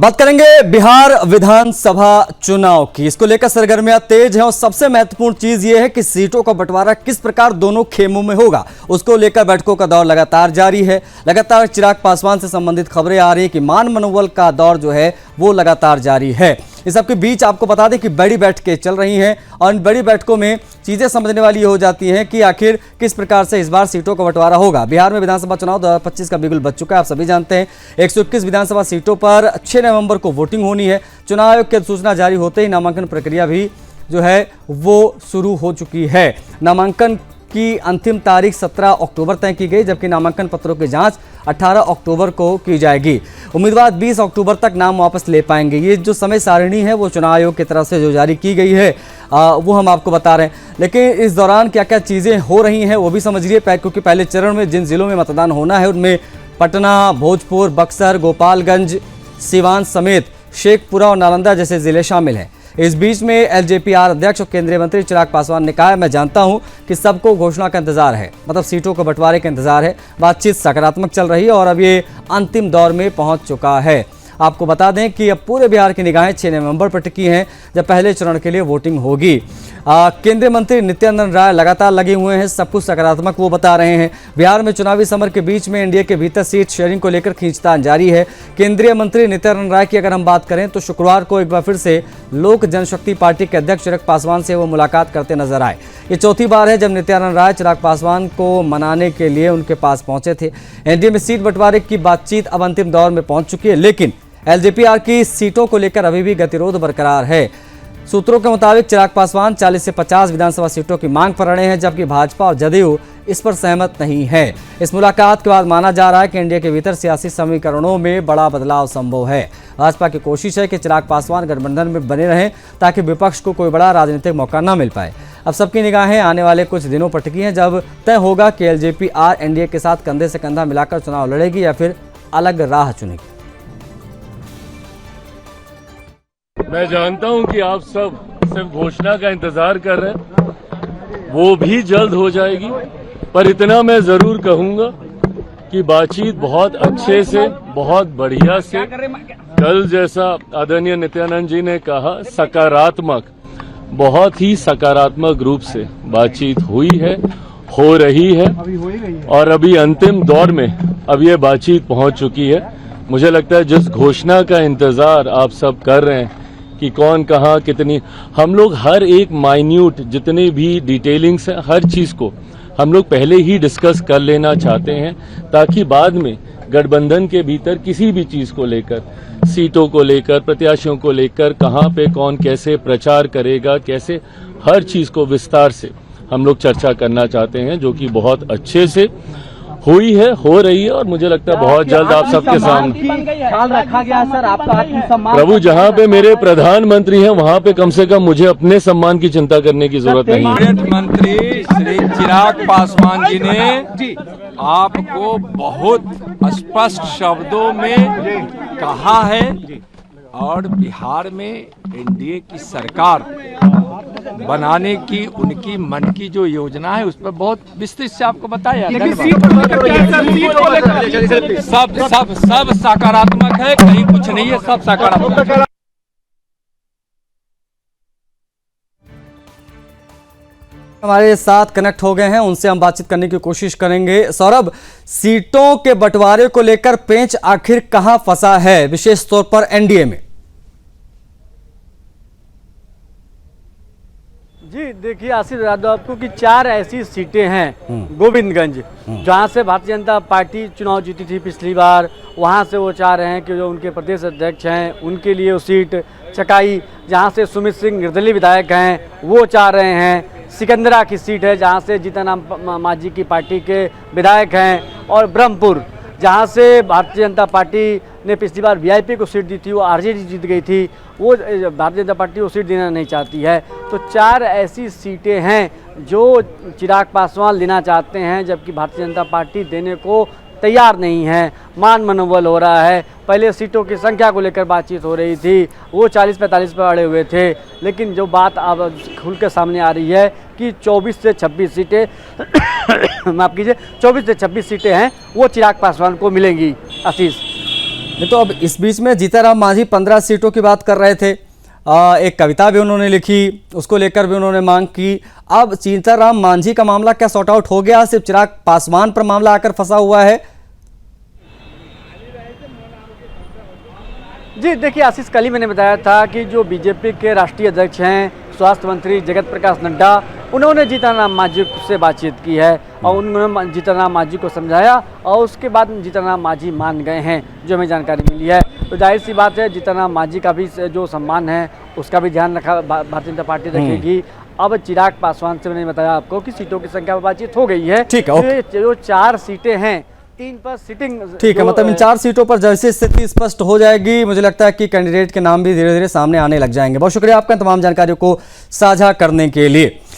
बात करेंगे बिहार विधानसभा चुनाव की। इसको लेकर सरगर्मियां तेज हैं और सबसे महत्वपूर्ण चीज यह है कि सीटों का बंटवारा किस प्रकार दोनों खेमों में होगा, उसको लेकर बैठकों का दौर लगातार जारी है। लगातार चिराग पासवान से संबंधित खबरें आ रही है कि मान मनोबल का दौर जो है वो लगातार जारी है। इस सबके बीच आपको बता दें कि बड़ी बैठकें चल रही हैं और इन बड़ी बैठकों में चीजें समझने वाली हो जाती हैं कि आखिर किस प्रकार से इस बार सीटों का बंटवारा होगा। बिहार में विधानसभा चुनाव 2025 का बिगुल बज चुका है, आप सभी जानते हैं। 121 विधानसभा सीटों पर 6 नवंबर को वोटिंग होनी है। चुनाव आयोग की सूचना जारी होते ही नामांकन प्रक्रिया भी जो है वो शुरू हो चुकी है। नामांकन की अंतिम तारीख 17 अक्टूबर तय की गई, जबकि नामांकन पत्रों की जांच 18 अक्टूबर को की जाएगी। उम्मीदवार 20 अक्टूबर तक नाम वापस ले पाएंगे। ये जो समय सारिणी है वो चुनाव आयोग की तरफ से जो जारी की गई है वो हम आपको बता रहे हैं। लेकिन इस दौरान क्या क्या चीज़ें हो रही हैं वो भी समझिए, क्योंकि पहले चरण में जिन जिलों में मतदान होना है उनमें पटना, भोजपुर, बक्सर, गोपालगंज, सिवान समेत शेखपुरा और नालंदा जैसे जिले शामिल हैं। इस बीच में एलजेपीआर अध्यक्ष और केंद्रीय मंत्री चिराग पासवान ने कहा है, मैं जानता हूं कि सबको घोषणा का इंतजार है, मतलब सीटों के बंटवारे का इंतजार है। बातचीत सकारात्मक चल रही है और अब ये अंतिम दौर में पहुंच चुका है। आपको बता दें कि अब पूरे बिहार की निगाहें 6 नवंबर पर टिकी हैं, जब पहले चरण के लिए वोटिंग होगी। केंद्रीय मंत्री नित्यानंद राय लगातार लगे हुए हैं, सब कुछ सकारात्मक वो बता रहे हैं। बिहार में चुनावी समर के बीच में एनडीए के भीतर सीट शेयरिंग को लेकर खींचतान जारी है। केंद्रीय मंत्री नित्यानंद राय की अगर हम बात करें तो शुक्रवार को एक बार फिर से लोक जनशक्ति पार्टी के अध्यक्ष चिराग पासवान से वो मुलाकात करते नजर आए। ये चौथी बार है जब नित्यानंद राय चिराग पासवान को मनाने के लिए उनके पास पहुंचे थे। एनडीए में सीट बंटवारे की बातचीत अब अंतिम दौर में पहुंच चुकी है, लेकिन एलजेपीआर की सीटों को लेकर अभी भी गतिरोध बरकरार है। सूत्रों के मुताबिक चिराग पासवान 40 से 50 विधानसभा सीटों की मांग पर अड़े हैं, जबकि भाजपा और जदयू इस पर सहमत नहीं है। इस मुलाकात के बाद माना जा रहा है कि एनडीए के भीतर सियासी समीकरणों में बड़ा बदलाव संभव है। भाजपा की कोशिश है कि चिराग पासवान गठबंधन में बने रहें ताकि विपक्ष को कोई बड़ा राजनीतिक मौका न मिल पाए। अब सबकी निगाहें आने वाले कुछ दिनों पर टिकी हैं, जब तय होगा कि एलजेपीआर एनडीए के साथ कंधे से कंधा मिलाकर चुनाव लड़ेगी या फिर अलग राह चुनेगी। मैं जानता हूं कि आप सब सिर्फ घोषणा का इंतजार कर रहे हैं, वो भी जल्द हो जाएगी। पर इतना मैं जरूर कहूंगा कि बातचीत बहुत अच्छे से, बहुत बढ़िया से, कल जैसा आदरणीय नित्यानंद जी ने कहा, सकारात्मक, बहुत ही सकारात्मक रूप से बातचीत हुई है, हो रही है और अभी अंतिम दौर में अब ये बातचीत पहुंच चुकी है। मुझे लगता है जिस घोषणा का इंतजार आप सब कर रहे हैं कि कौन कहाँ कितनी, हम लोग हर एक माइन्यूट जितने भी डिटेलिंग्स है हर चीज को हम लोग पहले ही डिस्कस कर लेना चाहते हैं, ताकि बाद में गठबंधन के भीतर किसी भी चीज को लेकर, सीटों को लेकर, प्रत्याशियों को लेकर, कहाँ पे कौन कैसे प्रचार करेगा, कैसे, हर चीज को विस्तार से हम लोग चर्चा करना चाहते हैं, जो कि बहुत अच्छे से हुई है, हो रही है और मुझे लगता है बहुत जल्द आप सबके सामने ख्याल रखा गया सर आपका आत्मसम्मान। प्रभु, जहाँ पे मेरे प्रधानमंत्री हैं वहाँ पे कम से कम मुझे अपने सम्मान की चिंता करने की जरूरत नहीं है। कैबिनेट मंत्री श्री चिराग पासवान जी ने आपको बहुत स्पष्ट शब्दों में कहा है और बिहार में एनडीए की सरकार बनाने की उनकी मन की जो योजना है उस पर बहुत विस्तृत से आपको बताया। सब सकारात्मक है, कहीं कुछ नहीं है, सब सकारात्मक है। हमारे साथ कनेक्ट हो गए हैं, उनसे हम बातचीत करने की कोशिश करेंगे। सौरभ, सीटों के बंटवारे को लेकर पेंच आखिर कहां फंसा है, विशेष तौर पर एनडीए में? जी देखिए आशीष यादव, आपको कि 4 ऐसी सीटें हैं गोविंदगंज, जहां से भारतीय जनता पार्टी चुनाव जीती थी पिछली बार, वहां से वो चाह रहे हैं कि जो उनके प्रदेश अध्यक्ष हैं उनके लिए वो सीट। चकाई, जहां से सुमित सिंह निर्दलीय विधायक हैं, वो चाह रहे हैं। सिकंदरा की सीट है जहां से जीतन राम मांझी की पार्टी के विधायक हैं। और ब्रह्मपुर, जहां से भारतीय जनता पार्टी ने पिछली बार वीआईपी को सीट दी थी, वो आरजेडी जीत गई थी, वो भारतीय जनता पार्टी वो सीट देना नहीं चाहती है। तो 4 ऐसी सीटें हैं जो चिराग पासवान लेना चाहते हैं, जबकि भारतीय जनता पार्टी देने को तैयार नहीं है। मान मनोबल हो रहा है। पहले सीटों की संख्या को लेकर बातचीत हो रही थी, वो 40-45 पर अड़े हुए थे, लेकिन जो बात अब खुल के सामने आ रही है कि 24 से 26 सीटें माफ कीजिए 24 से 26 सीटें हैं वो चिराग पासवान को मिलेंगी। आशीष, नहीं तो अब इस बीच में जीतनराम मांझी 15 सीटों की बात कर रहे थे, एक कविता भी उन्होंने लिखी, उसको लेकर भी उन्होंने मांग की। अब जीतनराम मांझी का मामला क्या सॉर्ट आउट हो गया, सिर्फ चिराग पासवान पर मामला आकर फंसा हुआ है? जी देखिए आशीष, कल ही मैंने बताया था कि जो बीजेपी के राष्ट्रीय अध्यक्ष हैं स्वास्थ्य मंत्री जगत प्रकाश नड्डा, उन्होंने जीतनराम मांझी से बातचीत की है और उन्होंने जीतनराम मांझी को समझाया और उसके बाद जीतनराम मांझी मान गए हैं, जो हमें जानकारी मिली है। तो जाहिर सी बात है जीतनराम मांझी का भी जो सम्मान है उसका भी ध्यान रखा भारतीय जनता पार्टी रखेगी। अब चिराग पासवान से मैंने बताया आपको कि सीटों की संख्या पर बातचीत हो गई है। ठीक है, जो 4 सीटें हैं, 3 पर सिटिंग, ठीक है, मतलब इन 4 सीटों पर जैसे स्थिति स्पष्ट हो जाएगी, मुझे लगता है कि कैंडिडेट के नाम भी धीरे धीरे सामने आने लग जाएंगे। बहुत शुक्रिया आपका तमाम जानकारियों को साझा करने के लिए।